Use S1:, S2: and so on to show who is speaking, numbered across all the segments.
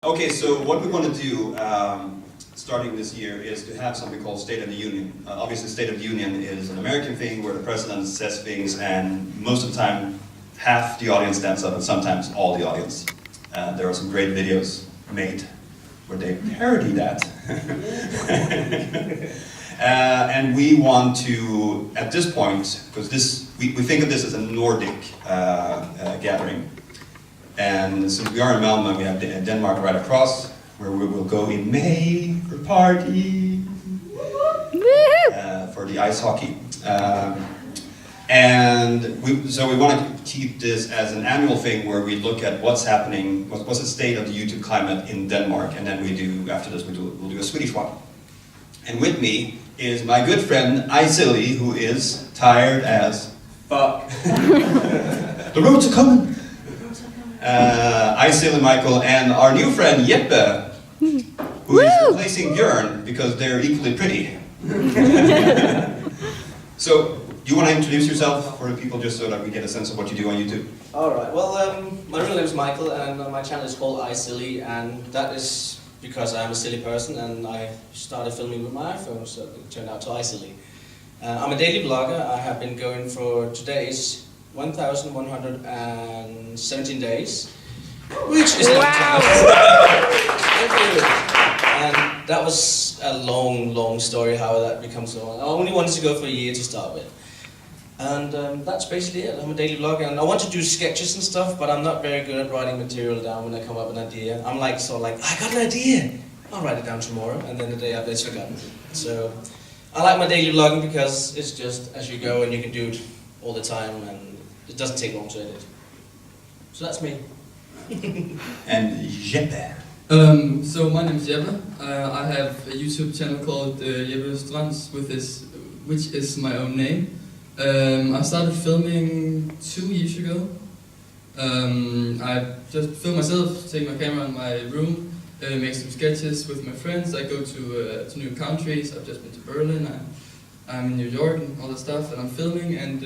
S1: Okay, so what we want to do starting this year is to have something called State of the Union. Obviously, State of the Union is an American thing where the president says things, and most of the time, half the audience stands up, and sometimes all the audience. There are some great videos made where they parody that. And we want to, at this point, because we think of this as a Nordic gathering. And since we are in Malmö, we have Denmark right across, where we will go in May for party, for the ice hockey. So we want to keep this as an annual thing where we look at what's happening, what's the state of the YouTube climate in Denmark, and then after this we'll do a Swedish one. And with me is my good friend iZilly, who is tired as fuck. The roads are coming. iZilly, Michael, and our new friend Jeppe, who is replacing Björn because they're equally pretty. So, do you want to introduce yourself for the people just so that we get a sense of what you do on YouTube?
S2: Alright, well, my real name is Michael and my channel is called iZilly, and that is because I'm a silly person and I started filming with my iPhone, so it turned out to iZilly. I'm a daily vlogger. I have been going for today's 1,117 days, which is wow. Thank you. And that was a long story how that becomes so long. I only wanted to go for a year to start with. And that's basically it. I'm a daily vlogger and I want to do sketches and stuff, but I'm not very good at writing material down when I come up with an idea. I'm like, I got an idea! I'll write it down tomorrow, and then the day after it's forgotten. So, I like my daily vlogging because it's just as you go and you can do it all the time and it doesn't take long to edit. So that's me.
S1: And Jeppe.
S3: So my name is Jeppe. I have a YouTube channel called Jeppe Strands, which is my own name. I started filming 2 years ago. I just film myself, take my camera in my room, make some sketches with my friends. I go to new countries. I've just been to Berlin. I'm in New York and all that stuff, and I'm filming and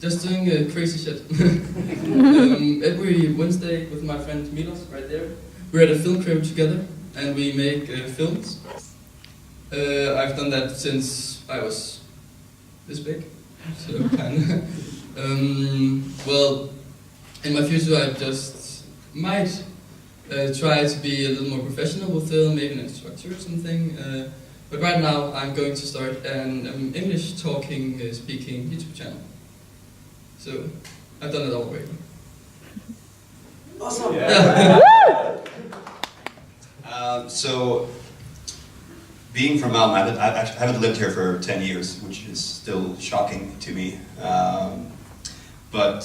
S3: just doing crazy shit. Every Wednesday with my friend Milos, right there, we're at a film crew together and we make films. I've done that since I was this big, so kinda. Well, in my future I just might try to be a little more professional with film, maybe an instructor or something. But right now I'm going to start an English talking, speaking YouTube channel. So I've done it all already.
S2: Awesome!
S1: Yeah. So, being from Malmö, I haven't lived here for 10 years, which is still shocking to me. But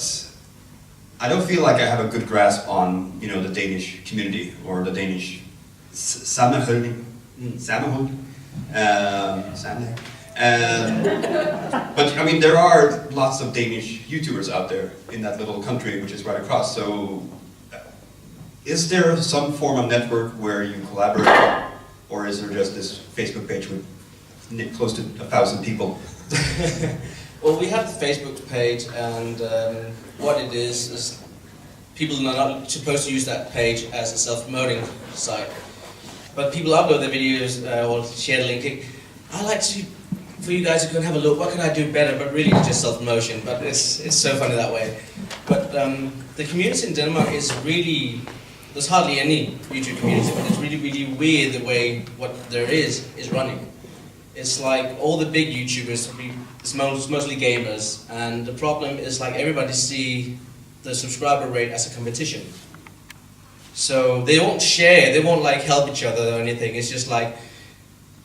S1: I don't feel like I have a good grasp on, the Danish community or the Danish sammenholdning. But I mean, there are lots of Danish YouTubers out there in that little country, which is right across. So, is there some form of network where you collaborate, or is there just this Facebook page with close to 1,000 people?
S2: Well, we have the Facebook page, and what it is people are not supposed to use that page as a self-promoting site. But people upload their videos or share the link. I like for you guys to go and have a look. What can I do better? But really, it's just self-promotion. But it's so funny that way. But the community in Denmark is really. There's hardly any YouTube community, but it's really weird the way what there is running. It's like all the big YouTubers, it's mostly gamers, and the problem is like everybody see the subscriber rate as a competition. So they won't share, they won't like help each other or anything. It's just like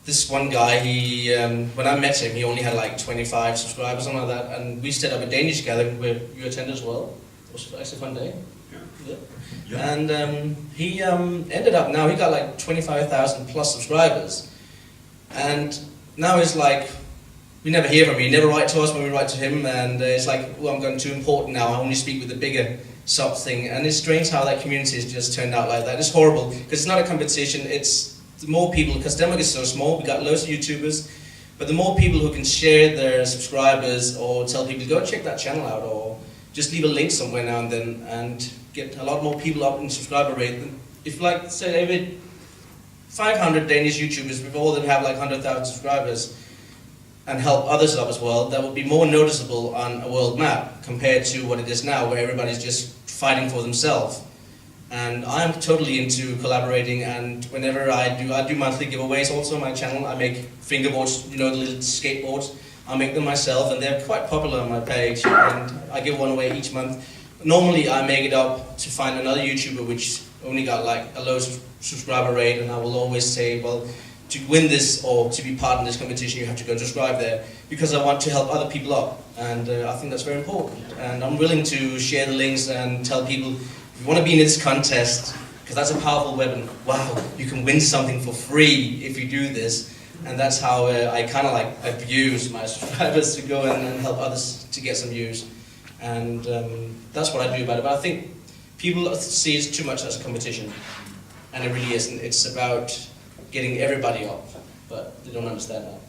S2: this one guy, when I met him, he only had like 25 subscribers, something like that, and we set up a Danish gathering where you attended as well. It was actually a fun day. Yeah. Yeah. And he ended up now, he got like 25,000 plus subscribers. And now it's like, we never hear from him, he never writes to us when we write to him, and it's like, well, I'm going too important now, I only speak with the bigger sub thing. And it's strange how that community has just turned out like that. It's horrible, because it's not a competition, it's the more people, because Denmark is so small, we got loads of YouTubers, but the more people who can share their subscribers or tell people, go check that channel out, or just leave a link somewhere now and then, and get a lot more people up in subscriber rate. If like, say, every 500 Danish YouTubers, if all of them have like 100,000 subscribers, and help others up as well, that would be more noticeable on a world map compared to what it is now, where everybody's just fighting for themselves. And I'm totally into collaborating, and whenever I do monthly giveaways also on my channel. I make fingerboards, you know, the little skateboards. I make them myself, and they're quite popular on my page, and I give one away each month. Normally I make it up to find another YouTuber which only got like a low subscriber rate, and I will always say, well, to win this or to be part in this competition, you have to go and subscribe there, because I want to help other people up, and I think that's very important. And I'm willing to share the links and tell people, if you want to be in this contest, because that's a powerful weapon, wow, you can win something for free if you do this. And that's how I kind of like abuse my subscribers to go and help others to get some views. And that's what I do about it. But I think people see it too much as a competition, and it really isn't. It's about getting everybody up, but they don't understand that.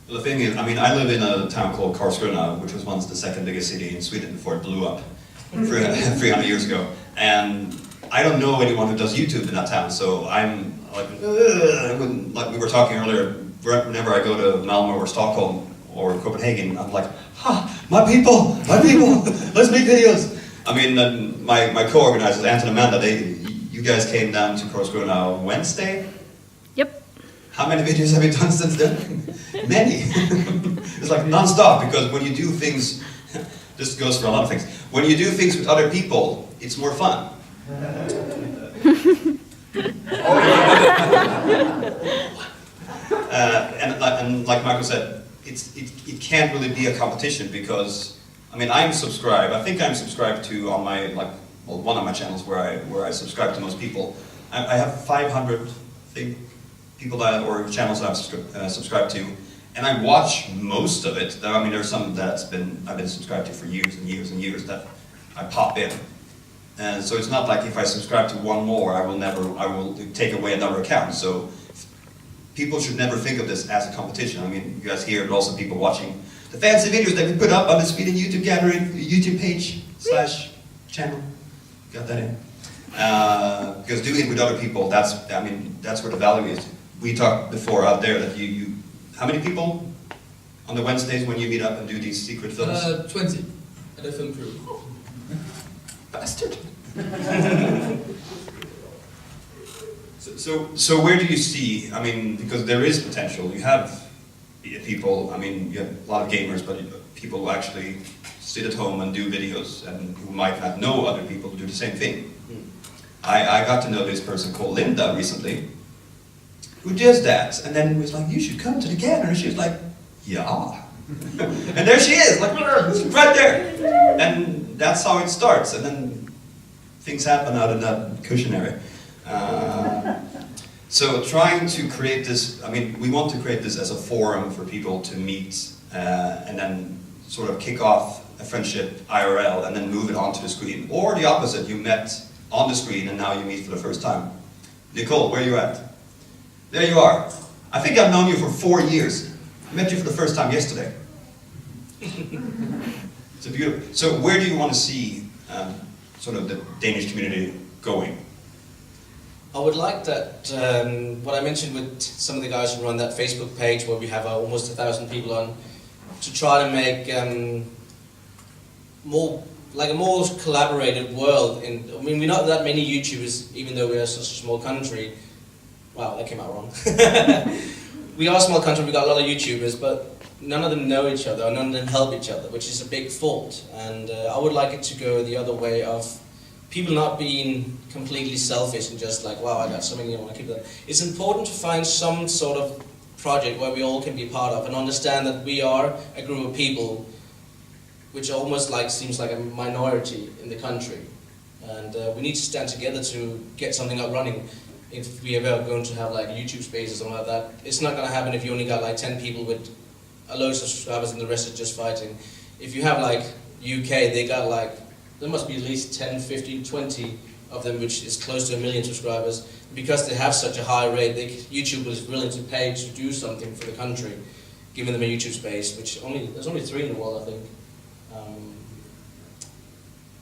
S1: Well, the thing is, I mean, I live in a town called Karlskrona, which was once the second biggest city in Sweden before it blew up 300 years ago. And I don't know anyone who does YouTube in that town, so I'm like, like we were talking earlier, whenever I go to Malmö or Stockholm or Copenhagen, I'm like, my people, let's make videos. I mean, my co-organizers, Anton and Amanda, you guys came down to Karlskrona Wednesday?
S4: Yep.
S1: How many videos have you done since then? Many. It's like non-stop, because when you do things, this goes for a lot of things, when you do things with other people, it's more fun. And like Michael said, it can't really be a competition, because I mean, I think I'm subscribed to on my one of my channels where I subscribe to most people. I have 500 people or channels that I'm subscribed to, and I watch most of it. I mean, there's some that I've been subscribed to for years and years and years that I pop in. And so it's not like if I subscribe to one more, I will take away another account. So people should never think of this as a competition. I mean, you guys hear, but also people watching the fancy videos that we put up on the Sweden YouTube Gathering YouTube page /channel. Got that in. Because doing it with other people, that's where the value is. We talked before out there that you how many people on the Wednesdays when you meet up and do these secret films?
S3: 20 at a film crew.
S1: Bastard. So where do you see, I mean, because there is potential, you have people, I mean, you have a lot of gamers, but people who actually sit at home and do videos, and who might not know other people who do the same thing. I got to know this person called Linda recently, who does that, and then was like, you should come to the gathering, and she was like, yeah. And there she is, like, right there. And that's how it starts, and then things happen out of that cushion area. So trying to create this, I mean, we want to create this as a forum for people to meet and then sort of kick off a friendship IRL and then move it onto the screen. Or the opposite, you met on the screen and now you meet for the first time. Nicole, where are you at? There you are. I think I've known you for 4 years. I met you for the first time yesterday. It's a beautiful. So where do you want to see sort of the Danish community going?
S2: I would like that, what I mentioned with some of the guys who run that Facebook page where we have almost 1,000 people on, to try to make more, like a more collaborated world. I mean, we're not that many YouTubers, even though we are such a small country. Wow, that came out wrong. We are a small country, we got a lot of YouTubers, but none of them know each other, or none of them help each other, which is a big fault. And I would like it to go the other way of people not being completely selfish and just like, wow, I got something, I want to keep that. It's important to find some sort of project where we all can be part of and understand that we are a group of people which almost like seems like a minority in the country. And we need to stand together to get something up running. If we ever going to have like a YouTube space or something like that, it's not going to happen if you only got like 10 people with a load of subscribers and the rest is just fighting. If you have like UK, they got like, there must be at least 10, 15, 20 of them, which is close to 1 million subscribers. Because they have such a high rate, YouTube is willing to pay to do something for the country, giving them a YouTube space, which there's only 3 in the world, I think.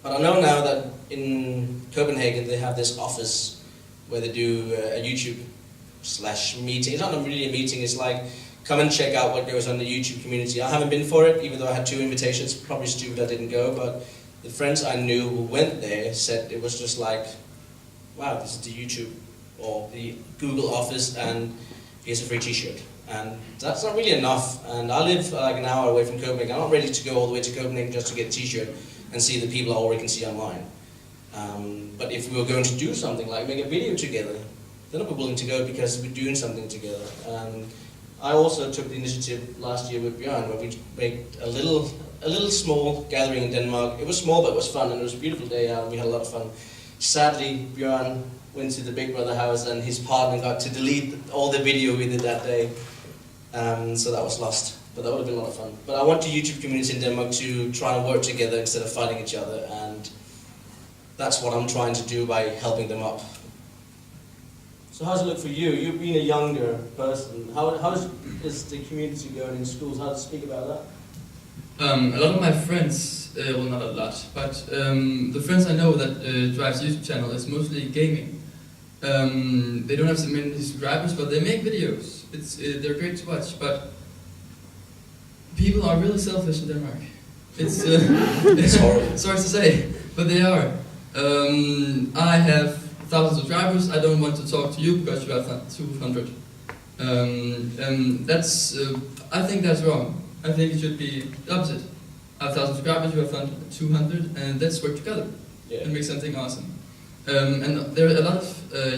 S2: But I know now that in Copenhagen they have this office where they do a YouTube/meeting. It's not really a meeting, it's like, come and check out what goes on in the YouTube community. I haven't been for it, even though I had 2 invitations. Probably stupid I didn't go, but the friends I knew who went there said it was just like, wow, this is the YouTube or the Google office, and here's a free t-shirt. And that's not really enough. And I live like an hour away from Copenhagen. I'm not ready to go all the way to Copenhagen just to get a t-shirt and see the people I already can see online. But if we were going to do something like make a video together, then I'd be willing to go because we're doing something together. And I also took the initiative last year with Bjørn, where we made a little small gathering in Denmark. It was small, but it was fun, and it was a beautiful day out, and we had a lot of fun. Sadly, Bjørn went to the Big Brother house, and his partner got to delete all the video we did that day, so that was lost. But that would have been a lot of fun. But I want the YouTube community in Denmark to try and work together instead of fighting each other, and that's what I'm trying to do by helping them up. So how does it look for you? You've been a younger person. How is the community going in schools? How to speak about that?
S3: A lot of my friends, well not a lot, but the friends I know that drives YouTube channel is mostly gaming. They don't have so many subscribers, but they make videos. They're great to watch, but people are really selfish in Denmark. It's
S2: horrible.
S3: Sorry to say, but they are. I have 1,000 subscribers. I don't want to talk to you because you have 200. That's. I think that's wrong. I think it should be the opposite. I have 1,000 subscribers. You have 200, and let's work together and make something awesome. And there are a lot of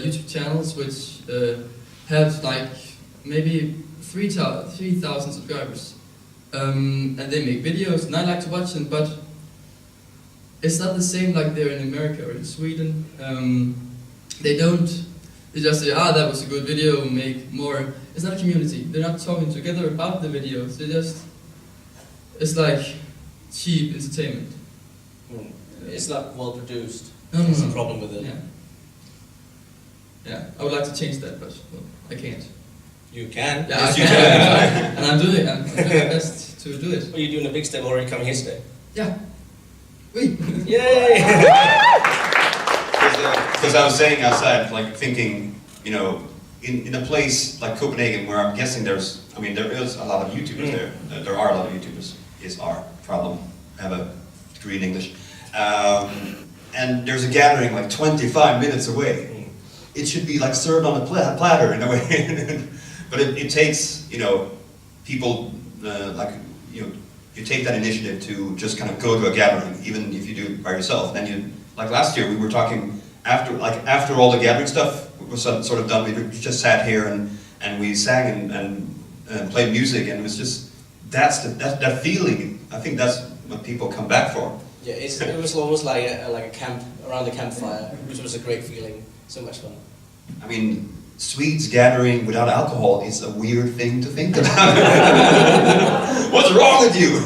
S3: YouTube channels which have like maybe 3,000 subscribers, and they make videos, and I like to watch them, but it's not the same like they're in America or in Sweden. They just say, that was a good video, make more. It's not a community. They're not talking together about the videos. It's like cheap entertainment.
S2: It's not well produced.
S3: No,
S2: That's the problem with it.
S3: Yeah, I would like to change that, but well, I can't.
S2: You can.
S3: Yeah, I can. And I'm doing my best to do it.
S2: Are you doing a big step already coming here today?
S3: Yeah. Oui.
S2: Yay!
S1: Because I was saying outside, like thinking, you know, in a place like Copenhagen, where I'm guessing there is a lot of YouTubers there. There are a lot of YouTubers. Is our problem. I have a degree in English. And there's a gathering like 25 minutes away. It should be like served on a platter in a way. But it takes, you know, people you take that initiative to just kind of go to a gathering, even if you do it by yourself. Then you, like last year, we were talking after all the gathering stuff was sort of done. We just sat here and we sang and played music, and it was just that feeling. I think that's what people come back for.
S2: Yeah, it was almost like a camp around the campfire, which was a great feeling. So much fun.
S1: I mean, Swedes gathering without alcohol is a weird thing to think about. What's wrong with you?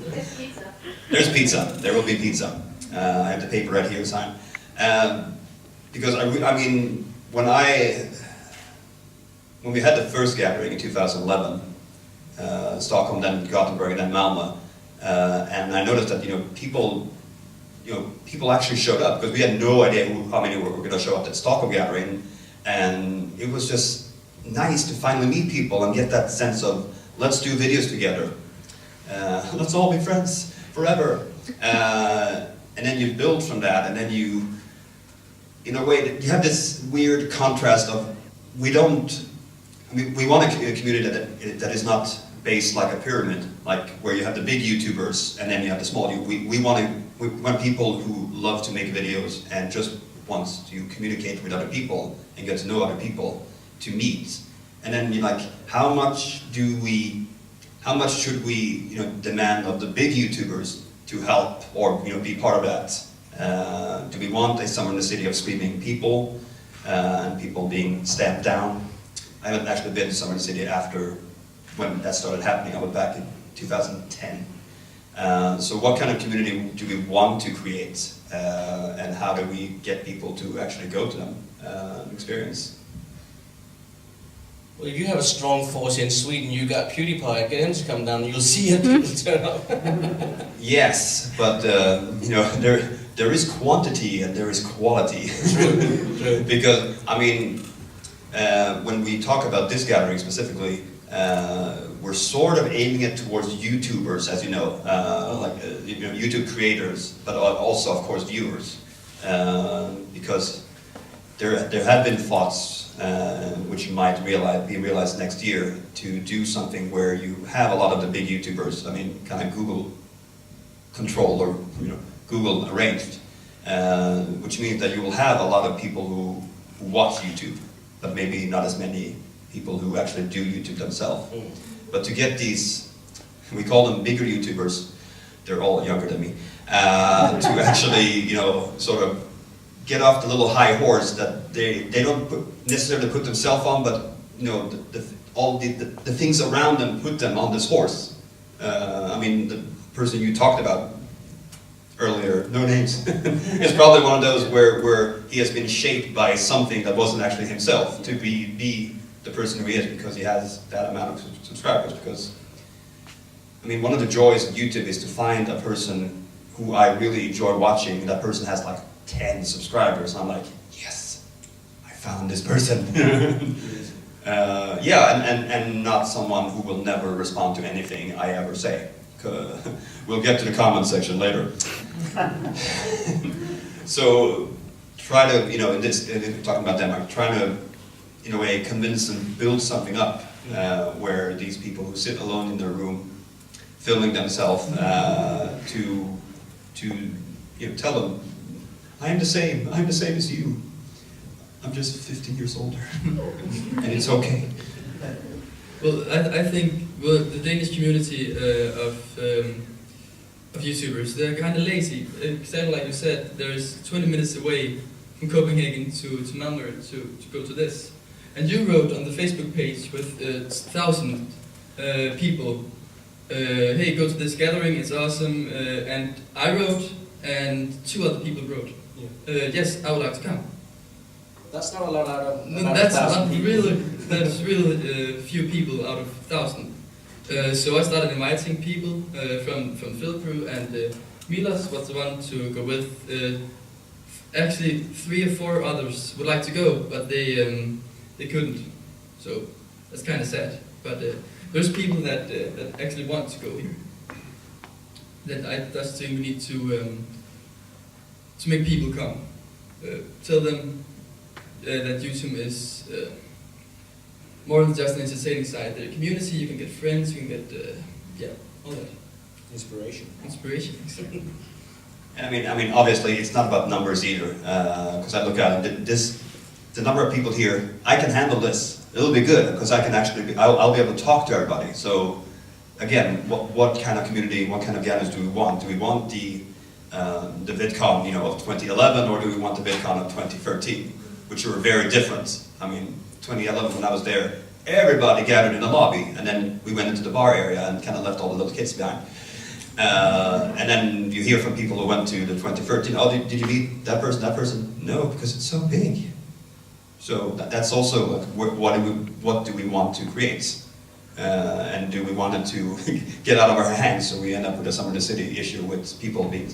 S4: There's pizza.
S1: There's pizza. There will be pizza. I have the paper right here to sign. Because I mean, when we had the first gathering in 2011, Stockholm, then Gothenburg, and then Malmö, and I noticed that people actually showed up, because we had no idea how many were going to show up at Stockholm gathering, and it was just nice to finally meet people and get that sense of, let's do videos together, let's all be friends forever, and then you build from that, and then you, in a way, you have this weird contrast of, we want a community that is not based like a pyramid, like where you have the big YouTubers and then you have the small. We want people who love to make videos and just wants to communicate with other people and get to know other people, to meet. And then you're like, how much should we demand of the big YouTubers to help or be part of that? Do we want a summer in the city of screaming people and people being stamped down? I haven't actually been to Summer in the City after when that started happening. I was back in 2010. So what kind of community do we want to create, and how do we get people to actually go to them, experience?
S2: Well, if you have a strong force in Sweden, you got PewDiePie, get him to come down, you'll see it, people turn up.
S1: Yes, but there is quantity and there is quality.
S2: True.
S1: Because, I mean, when we talk about this gathering specifically, we're sort of aiming it towards YouTubers, as you know, YouTube creators, but also, of course, viewers. Because there have been thoughts which might be realized next year to do something where you have a lot of the big YouTubers, I mean, kind of Google controlled or Google arranged, which means that you will have a lot of people who watch YouTube, but maybe not as many people who actually do YouTube themselves. But to get these, we call them bigger YouTubers, they're all younger than me, to actually, sort of get off the little high horse that they don't necessarily put themselves on, but all the things around them put them on this horse. I mean, the person you talked about earlier, no names, is probably one of those where he has been shaped by something that wasn't actually himself to be the person who he is because he has that amount of subscribers. Because, I mean, one of the joys of YouTube is to find a person who I really enjoy watching, and that person has like 10 subscribers, and I'm like, yes, I found this person. And not someone who will never respond to anything I ever say. We'll get to the comment section later. So try to, talking about Denmark, trying to, in a way, convince and build something up where these people who sit alone in their room, filming themselves, to tell them, I am the same as you. I'm just 15 years older, and it's okay.
S3: Well, I think the Danish community of YouTubers, they're kind of lazy. Exactly like you said, there's 20 minutes away from Copenhagen to Malmö to go to this. And you wrote on the Facebook page with 1,000 people, hey, go to this gathering, it's awesome. And I wrote, and 2 other people wrote, yes, I would like to come.
S2: That's not a lot out of
S3: That's
S2: 1,000 people.
S3: really few people out of 1,000. So I started inviting people from Philipru, and Milas was the one to go with. Actually, 3 or 4 others would like to go, but they couldn't. So that's kind of sad. But there's people that actually want to go here. That I just think we need to make people come. Tell them that YouTube is more than just an entertaining site. The community, you can get friends, you can get all that.
S2: Inspiration.
S3: Inspiration, exactly.
S1: I mean, obviously, it's not about numbers either. Because I look at it, the number of people here, I can handle this. It'll be good because I can actually, I'll be able to talk to everybody. So, again, what kind of community, what kind of gatherings do we want? Do we want the VidCon, of 2011, or do we want the VidCon of 2013, which were very different? I mean, 2011 when I was there, everybody gathered in the lobby, and then we went into the bar area and kind of left all the little kids behind. And then you hear from people who went to the 2013, oh, did you meet that person, that person? No, because it's so big. So that's also like, what do we want to create? And do we want it to get out of our hands so we end up with a Summer in the City issue with people being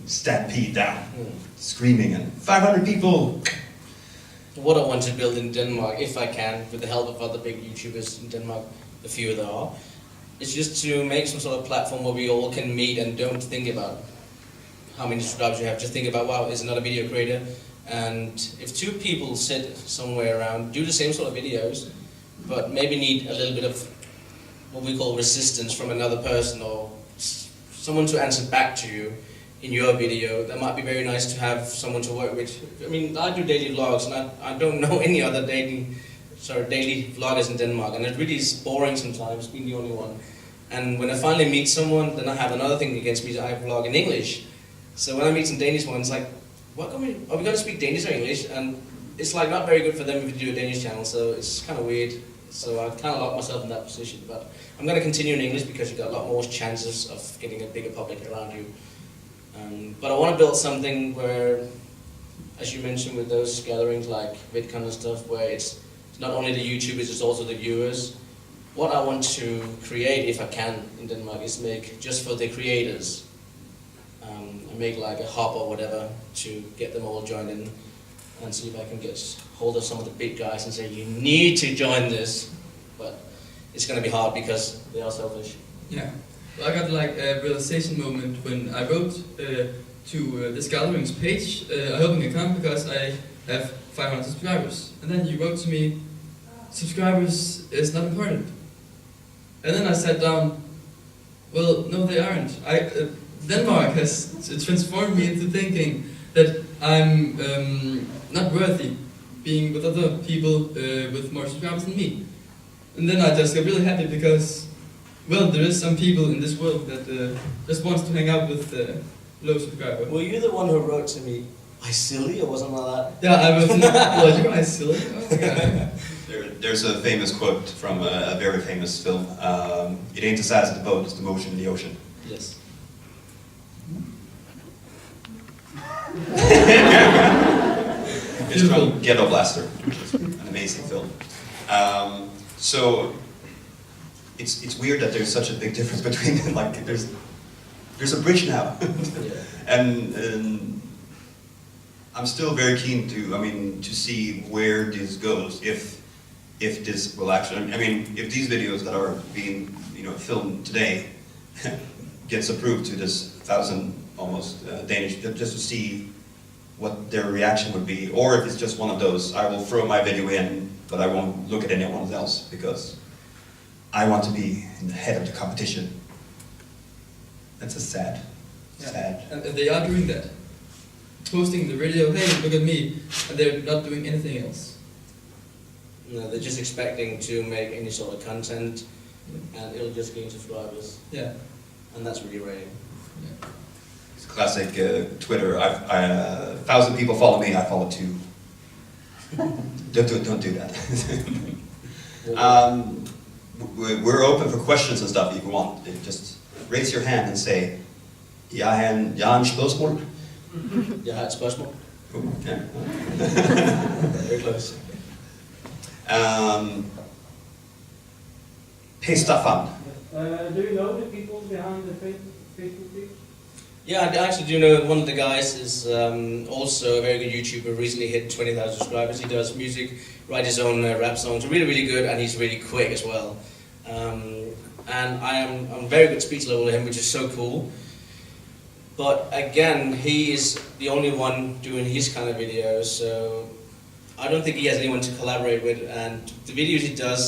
S1: stampede down, screaming, and 500 people.
S2: What I want to build in Denmark, if I can, with the help of other big YouTubers in Denmark, the few there are, is just to make some sort of platform where we all can meet and don't think about how many subscribers you have. Just think about, wow, is another video creator. And if 2 people sit somewhere around, do the same sort of videos, but maybe need a little bit of what we call resistance from another person or someone to answer back to you in your video, that might be very nice to have someone to work with. I mean, I do daily vlogs, and I don't know any other daily vloggers in Denmark, and it really is boring sometimes, being the only one. And when I finally meet someone, then I have another thing against me, that I vlog in English. So when I meet some Danish ones, like, are we going to speak Danish or English? And it's like not very good for them if you do a Danish channel, so it's kind of weird. So I kind of locked myself in that position. But I'm going to continue in English because you've got a lot more chances of getting a bigger public around you. But I want to build something where, as you mentioned with those gatherings like VidCon and stuff, where it's not only the YouTubers, it's also the viewers. What I want to create, if I can, in Denmark, is make just for the creators. make like a hub or whatever to get them all joined in, and see if I can get hold of some of the big guys and say, you need to join this. But it's going to be hard because they are selfish.
S3: Yeah. Well, I got like a realization moment when I wrote to this gatherings page, I opened an account because I have 500 subscribers. And then you wrote to me, subscribers is not important. And then I sat down, well, no they aren't. Denmark has transformed me into thinking that I'm not worthy being with other people with more subscribers than me. And then I just got really happy because, well, there is some people in this world that just wants to hang out with low subscribers.
S2: Were you the one who wrote to me, iZilly or something like that?
S3: Yeah, I was. Well, you're iZilly. Oh, yeah.
S1: There's a famous quote from a very famous film. It ain't the size of the boat, it's the motion in the ocean.
S2: Yes.
S1: It's called Ghetto Blaster, which is an amazing film. So it's weird that there's such a big difference between like there's a bridge now,
S2: Yeah.
S1: and I'm still very keen to see where this goes. If this will actually, if these videos that are being filmed today gets approved to this 1,000 almost Danish, just to see what their reaction would be, or if it's just one of those, I will throw my video in, but I won't look at anyone else because I want to be in the head of the competition. That's a sad.
S3: And they are doing that. Posting the video, hey, look at me, and they're not doing anything else.
S2: No, they're just expecting to make any sort of content, and it'll just gain subscribers.
S3: Yeah.
S2: And that's really rare.
S3: Yeah.
S1: It's classic Twitter. 1,000 people follow me, I follow 2. Don't do that. We're open for questions and stuff if you want. Just raise your hand and say, jeg har en spørgsmål.
S2: Jeg har et spørgsmål.
S1: Yeah.
S2: Very close.
S1: Hey Staffan.
S4: Do you know the people behind the Facebook page?
S2: Yeah, I actually do know one of the guys is also a very good YouTuber, recently hit 20,000 subscribers. He does music, writes his own rap songs, really, really good, and he's really quick as well. And I'm very good speech level with him, which is so cool. But again, he is the only one doing his kind of videos, so I don't think he has anyone to collaborate with. And the videos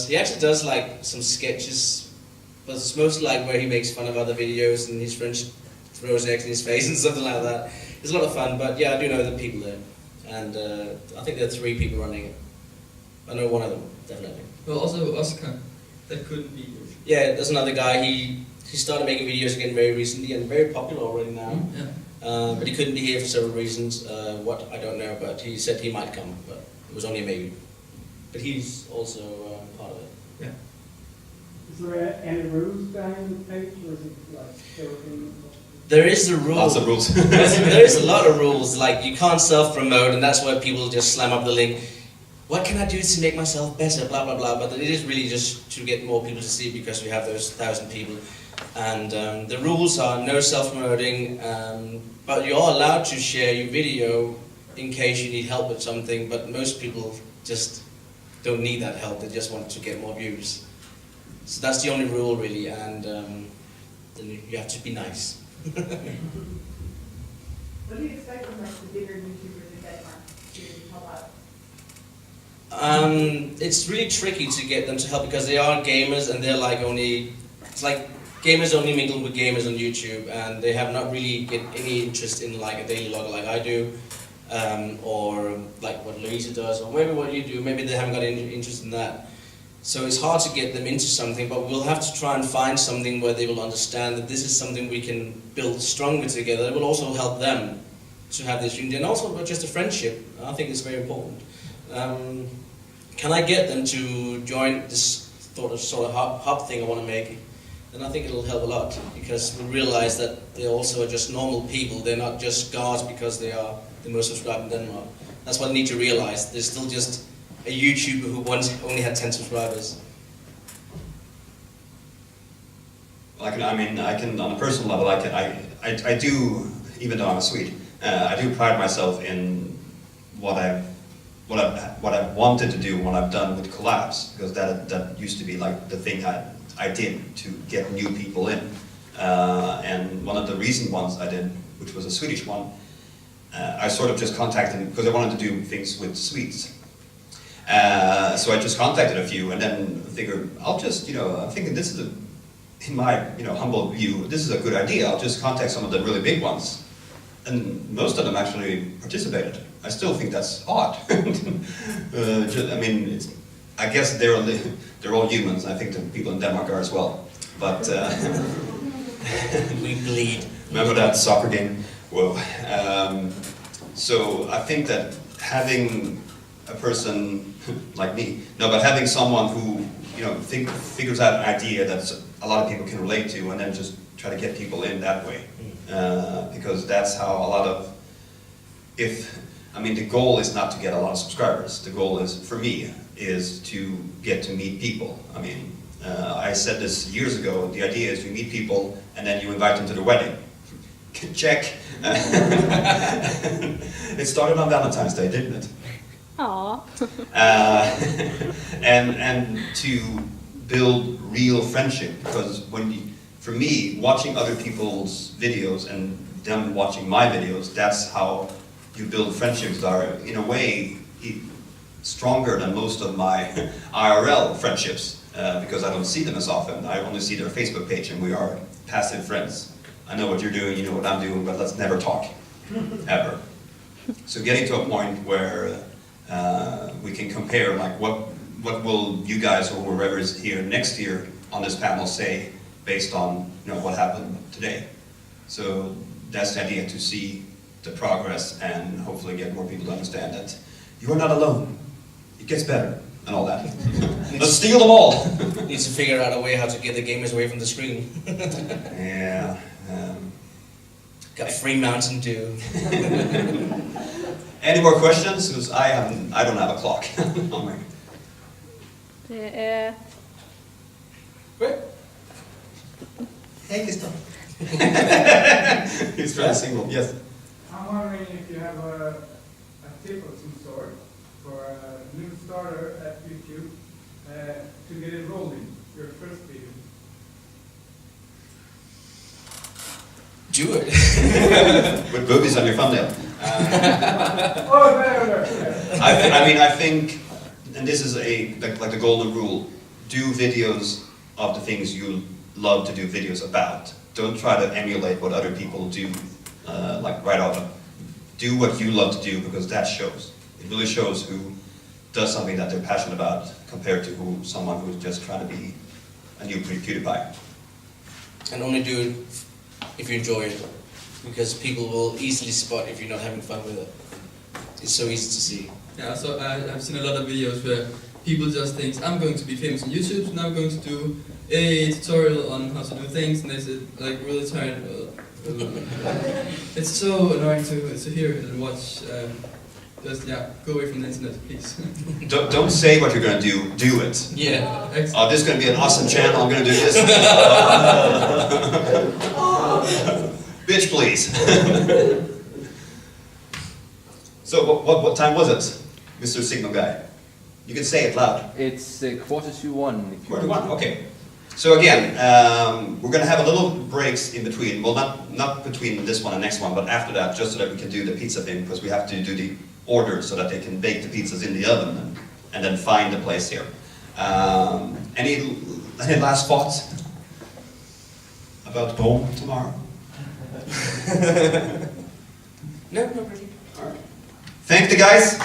S2: he actually does like some sketches, but it's mostly like where he makes fun of other videos and his friends throws eggs in his face and something like that. It's a lot of fun, but yeah, I do know the people there. And I think there are 3 people running it. I know one of them, definitely.
S3: Well, also Oscar, that couldn't be.
S2: Yeah, there's another guy, he started making videos again very recently and very popular already now.
S3: Yeah.
S2: But he couldn't be here for several reasons, what I don't know, but he said he might come, but it was only a maybe. But he's also part of it.
S3: Yeah.
S4: Is there any rules behind the page, or is it like everything?
S2: There is a rule.
S1: Lots of rules.
S2: There is a lot of rules, like you can't self-promote, and that's why people just slam up the link. What can I do to make myself better, blah, blah, blah, but it is really just to get more people to see because we have those 1,000 people. And the rules are no self-promoting, but you are allowed to share your video in case you need help with something, but most people just don't need that help, they just want to get more views. So that's the only rule really, and then you have to be nice.
S5: What do you expect from like the bigger YouTubers in Denmark to help out?
S2: It's really tricky to get them to help because they are gamers and they're like it's like gamers only mingle with gamers on YouTube and they have not really get any interest in like a daily logger like I do, or like what Louisa does, or maybe what you do, maybe they haven't got any interest in that. So it's hard to get them into something, but we'll have to try and find something where they will understand that this is something we can build stronger together. It will also help them to have this unity, and also just a friendship. I think it's very important. Can I get them to join this sort of hub thing I want to make? Then I think it'll help a lot, because we realize that they also are just normal people. They're not just gods because they are the most subscribed in Denmark. That's what they need to realize. They're still just a YouTuber who once only had 10 subscribers.
S1: I can on a personal level, I do even though I'm a Swede. I do pride myself in what I've wanted to do, what I've done with collabs, because that used to be like the thing I did to get new people in. And one of the recent ones I did, which was a Swedish one, I sort of just contacted, because I wanted to do things with Swedes. So I just contacted a few and then figured, I'll just, I'm thinking this is in my, humble view, this is a good idea. I'll just contact some of the really big ones. And most of them actually participated. I still think that's odd. I guess they're all humans. I think the people in Denmark are as well. But
S2: We bleed.
S1: remember that soccer game? Whoa. So I think that having a person like me, but having someone who figures out an idea that a lot of people can relate to, and then just try to get people in that way, because that's how a lot of the goal is not to get a lot of subscribers. The goal is, for me, is to get to meet people. I said this years ago. The idea is you meet people and then you invite them to the wedding. Check. It started on Valentine's Day, didn't it?
S6: Aww.
S1: And to build real friendship, because for me, watching other people's videos and them watching my videos, that's how you build friendships that are, in a way, stronger than most of my IRL friendships, because I don't see them as often. I only see their Facebook page and we are passive friends. I know what you're doing, you know what I'm doing, but let's never talk, ever. So getting to a point where we can compare, like what will you guys or whoever is here next year on this panel say based on what happened today. So that's the idea, to see the progress and hopefully get more people to understand that you are not alone. It gets better and all that. Let's steal them all.
S2: Needs to figure out a way how to get the gamers away from the screen.
S1: Yeah.
S2: Got free Mountain Dew.
S1: Any more questions? Because I don't have a clock. Oh my.
S2: Great.
S1: Hey, Gustav. He's trying to single. Yes.
S4: I'm wondering if you have a tip of some sort for a new starter at YouTube to get it rolling, your first video.
S2: Do it.
S1: With boobies on your thumbnail.
S4: Oh, there.
S1: I think, and this is like the golden rule, do videos of the things you love to do videos about. Don't try to emulate what other people do, right off. Do what you love to do, because that shows. It really shows who does something that they're passionate about compared to someone who's just trying to be a new PewDiePie.
S2: And only do it if you enjoy it, because people will easily spot if you're not having fun with it. It's so easy to see.
S3: Yeah, so I've seen a lot of videos where people just think, I'm going to be famous on YouTube, so now I'm going to do a tutorial on how to do things, and they say, like, really tired. It's so annoying to hear it and watch. Just, go away from the internet, please.
S1: Don't say what you're going to do it.
S2: Yeah.
S3: Excellent.
S1: Oh, this is going to be an awesome channel, I'm going to do this. Bitch, please. So what time was it, Mr. Signal Guy? You can say it loud.
S7: It's 1:45. If you
S1: 41, okay. So again, we're going to have a little breaks in between. Well, not between this one and next one, but after that, just so that we can do the pizza thing, because we have to do the order so that they can bake the pizzas in the oven and then find the place here. Any last thoughts about home tomorrow?
S2: No, not really.
S1: All right. Thank the guys.